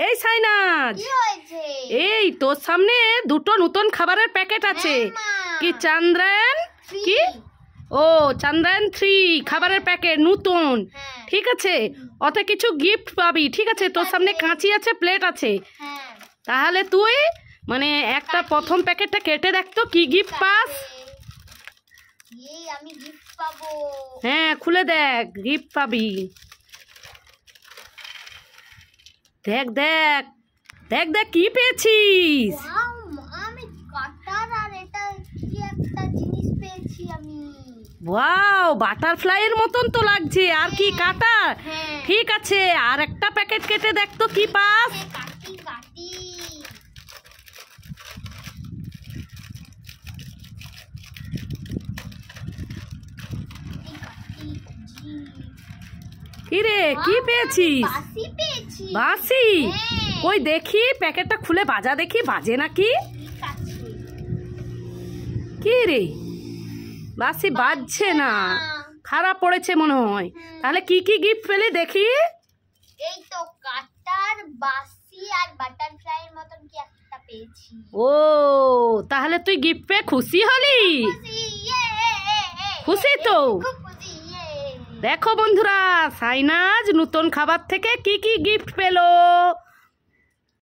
এই সাইনাজ, এই তোর সামনে দুটো নতুন খাবারের প্যাকেট আছে। কি চান্দ্রায়ণ? কি? ও চান্দ্রায়ণ 3 খাবারের প্যাকেট নতুন। ঠিক আছে, ওতে কিছু গিফট পাবি। ঠিক আছে, তোর সামনে কাঁচি আছে, প্লেট আছে। তাহলে তুই মানে একটা প্রথম প্যাকেটটা কেটে দেখ তো কি গিফট পাস। আমি গিফট পাবো? হ্যাঁ, খুলে দেখ, গিফট পাবি। দেখ দেখ দেখ দেখ কি পেয়েছিস। আমি কাটার আর এটা কি একটা জিনিস পেয়েছি আমি। ওয়াও, বাটারফ্লাইয়ের মতন তো লাগছে। আর কি কাটার? ঠিক আছে, আর একটা প্যাকেট কেটে দেখ তো কি পাস। কাটি কাটি। কি রে, কি পেয়েছিস? বাঁশি পেয়েছি। বাঁশি? কই দেখি, প্যাকেটটা খুলে বাজা দেখি, বাজে নাকি। কি রে, বাঁশি বাজছে না, খারাপ পড়েছে মনে হয়। তাহলে কি কি গিফট পেলে দেখি। এই তো কাটার, বাঁশি আর বাটারফ্লাইয়ের মতন কি একটা পেয়েছি। ও, তাহলে তুই গিফট পেয়ে খুশি হলি? খুশি তো? দেখো বন্ধুরা, সাইনাজ নতুন খাবার থেকে কি কি গিফট পেলো।